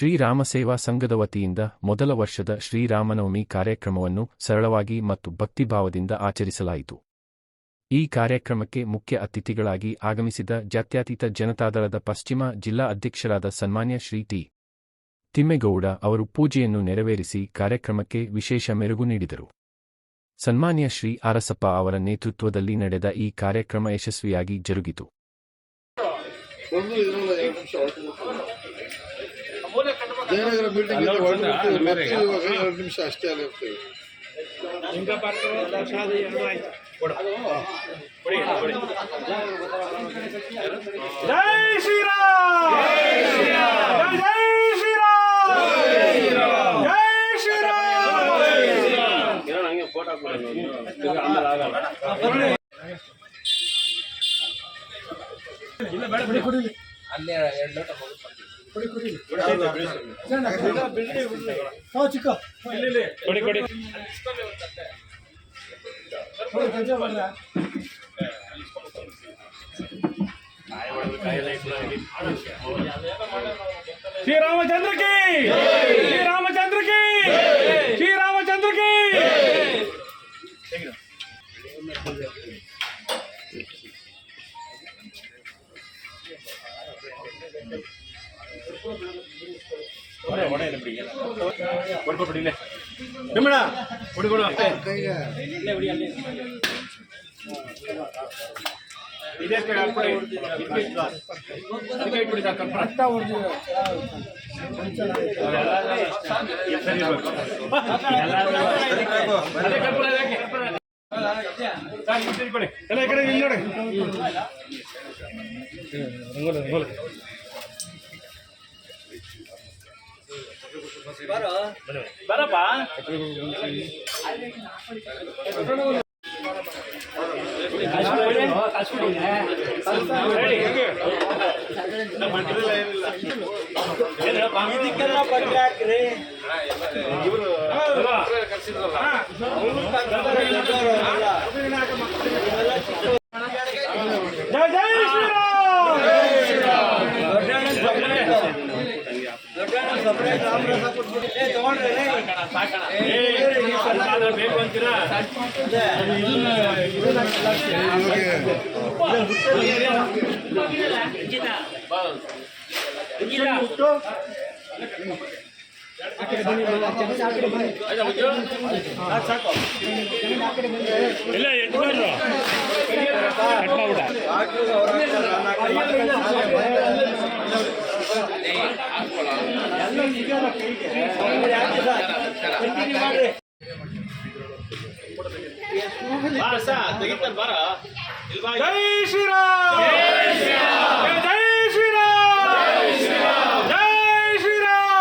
ಶ್ರೀರಾಮ ಸೇವಾ ಸಂಘದ ವತಿಯಿಂದ ಮೊದಲ ವರ್ಷದ ಶ್ರೀರಾಮನವಮಿ ಕಾರ್ಯಕ್ರಮವನ್ನು ಸರಳವಾಗಿ ಮತ್ತು ಭಕ್ತಿಭಾವದಿಂದ ಆಚರಿಸಲಾಯಿತು. ಈ ಕಾರ್ಯಕ್ರಮಕ್ಕೆ ಮುಖ್ಯ ಅತಿಥಿಗಳಾಗಿ ಆಗಮಿಸಿದ ಜಾತ್ಯತೀತ ಜನತಾದಳದ ಪಶ್ಚಿಮ ಜಿಲ್ಲಾ ಅಧ್ಯಕ್ಷರಾದ ಸನ್ಮಾನ್ಯ ಶ್ರೀ ಟಿ. ತಿಮ್ಮೇಗೌಡ ಅವರು ಪೂಜೆಯನ್ನು ನೆರವೇರಿಸಿ ಕಾರ್ಯಕ್ರಮಕ್ಕೆ ವಿಶೇಷ ಮೆರುಗು ನೀಡಿದರು. ಸನ್ಮಾನ್ಯ ಶ್ರೀ ಅರಸಪ್ಪ ಅವರ ನೇತೃತ್ವದಲ್ಲಿ ನಡೆದ ಈ ಕಾರ್ಯಕ್ರಮ ಯಶಸ್ವಿಯಾಗಿ ಜರುಗಿತು. ಜಯನಗರ ಮೀಟಿಂಗ್ ನಿಮಿಷ ಅಷ್ಟೇ ಅಲ್ಲಿ ಹೋಗ್ತೀವಿ. ಜೈ ಶ್ರೀರಾಮ್, ಜೈ ಶ್ರೀರಾಮ್, ಜೈ ಶ್ರೀರಾಮ್. ಅಲ್ಲೇ 2 ಲೋಟ ಶ್ರೀರಾಮಚಂದ್ರ ಕಿ, ಶ್ರೀರಾಮಚಂದ್ರ ಕಿ, ಶ್ರೀರಾಮಚಂದ್ರ ಕಿ. ಬರಪ್ಪ ಜೈ ಶ್ರೀರಾಮ್, ಜೈ ಶ್ರೀರಾಮ್, ಜೈ ಶ್ರೀರಾಮ್.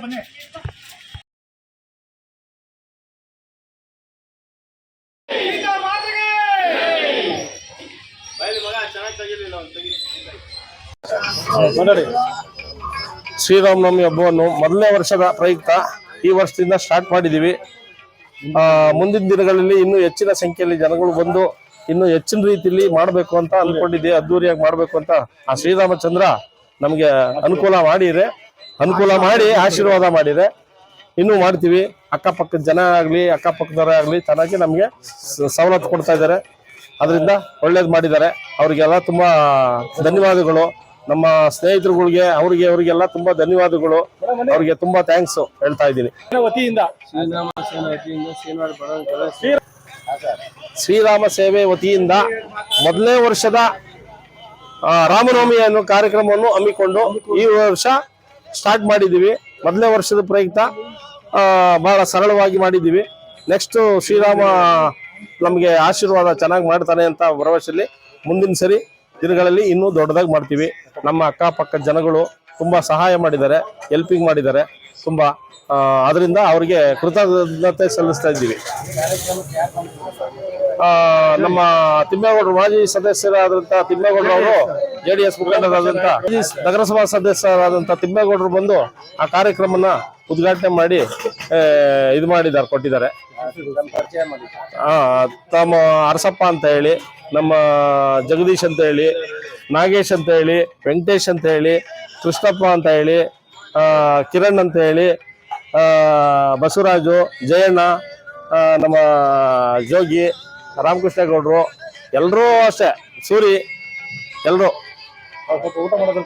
ಬನ್ನಿ. ಶ್ರೀರಾಮನವಮಿ ಹಬ್ಬವನ್ನು ಮೊದಲನೇ ವರ್ಷದ ಪ್ರಯುಕ್ತ ಈ ವರ್ಷದಿಂದ ಸ್ಟಾರ್ಟ್ ಮಾಡಿದ್ದೀವಿ. ಮುಂದಿನ ದಿನಗಳಲ್ಲಿ ಇನ್ನೂ ಹೆಚ್ಚಿನ ಸಂಖ್ಯೆಯಲ್ಲಿ ಜನಗಳು ಬಂದು ಇನ್ನು ಹೆಚ್ಚಿನ ರೀತಿಯಲ್ಲಿ ಮಾಡಬೇಕು ಅಂತ ಅನ್ಕೊಂಡಿದ್ದೆ. ಅದ್ದೂರಿಯಾಗಿ ಮಾಡಬೇಕು ಅಂತ ಆ ಶ್ರೀರಾಮಚಂದ್ರ ನಮಗೆ ಅನುಕೂಲ ಮಾಡಿ ಆಶೀರ್ವಾದ ಮಾಡಿದೆ. ಇನ್ನೂ ಮಾಡ್ತೀವಿ. ಅಕ್ಕಪಕ್ಕದ ಜನ ಆಗಲಿ ಅಕ್ಕಪಕ್ಕದವರೇ ಆಗಲಿ ಚೆನ್ನಾಗಿ ನಮಗೆ ಸವಲತ್ತು ಕೊಡ್ತಾ ಇದ್ದಾರೆ. ಅದರಿಂದ ಒಳ್ಳೇದು ಮಾಡಿದ್ದಾರೆ. ಅವರಿಗೆಲ್ಲ ತುಂಬ ಧನ್ಯವಾದಗಳು. ನಮ್ಮ ಸ್ನೇಹಿತರುಗಳಿಗೆ ಅವರಿಗೆಲ್ಲ ತುಂಬಾ ಧನ್ಯವಾದಗಳು. ಅವರಿಗೆ ತುಂಬಾ ಥ್ಯಾಂಕ್ಸ್ ಹೇಳ್ತಾ ಇದ್ದೀನಿ. ಶ್ರೀರಾಮ ಸೇವೆ ವತಿಯಿಂದ ಮೊದಲನೇ ವರ್ಷದ ರಾಮನವಮಿ ಅನ್ನೋ ಕಾರ್ಯಕ್ರಮವನ್ನು ಹಮ್ಮಿಕೊಂಡು ಈ ವರ್ಷ ಸ್ಟಾರ್ಟ್ ಮಾಡಿದ್ದೀವಿ. ಮೊದಲನೇ ವರ್ಷದ ಪ್ರಯುಕ್ತ ಬಹಳ ಸರಳವಾಗಿ ಮಾಡಿದ್ದೀವಿ. ನೆಕ್ಸ್ಟ್ ಶ್ರೀರಾಮ ನಮಗೆ ಆಶೀರ್ವಾದ ಚೆನ್ನಾಗಿ ಮಾಡ್ತಾನೆ ಅಂತ ಭರವಸೆಯಲ್ಲಿ ಮುಂದಿನ ಸರಿ ದಿನಗಳಲ್ಲಿ ಇನ್ನೂ ದೊಡ್ಡದಾಗಿ ಮಾಡ್ತೀವಿ. ನಮ್ಮ ಅಕ್ಕಪಕ್ಕದ ಜನಗಳು ತುಂಬಾ ಸಹಾಯ ಮಾಡಿದ್ದಾರೆ, ಹೆಲ್ಪಿಂಗ್ ಮಾಡಿದ್ದಾರೆ ತುಂಬಾ. ಅದರಿಂದ ಅವರಿಗೆ ಕೃತಜ್ಞತೆ ಸಲ್ಲಿಸ್ತಾ ಇದ್ದೀವಿ. ನಮ್ಮ ತಿಮ್ಮೇಗೌಡರು ಮಾಜಿ ಸದಸ್ಯರಾದಂತ ತಿಮ್ಮೇಗೌಡರು ಅವರು JDS ಮುಖಂಡರಾದಂತ ನಗರಸಭಾ ಸದಸ್ಯರಾದಂತ ತಿಮ್ಮೇಗೌಡರು ಬಂದು ಆ ಕಾರ್ಯಕ್ರಮನ ಉದ್ಘಾಟನೆ ಮಾಡಿ ಇದು ಮಾಡಿದ್ದಾರೆ, ಕೊಟ್ಟಿದ್ದಾರೆ. ತಮ್ಮ ಅರಸಪ್ಪ ಅಂತ ಹೇಳಿ, ನಮ್ಮ ಜಗದೀಶ್ ಅಂತ ಹೇಳಿ, ನಾಗೇಶ್ ಅಂತ ಹೇಳಿ, ವೆಂಕಟೇಶ್ ಅಂತ ಹೇಳಿ, ಕೃಷ್ಣಪ್ಪ ಅಂತ ಹೇಳಿ, ಕಿರಣ್ ಅಂತ ಹೇಳಿ, ಬಸವರಾಜು, ಜಯಣ್ಣ, ನಮ್ಮ ಜೋಗಿ, ರಾಮಕೃಷ್ಣ ಗೌಡ್ರು, ಎಲ್ಲರೂ ಅಷ್ಟೇ, ಸೂರಿ, ಎಲ್ಲರೂ ಊಟ ಮಾಡೋದ್ರ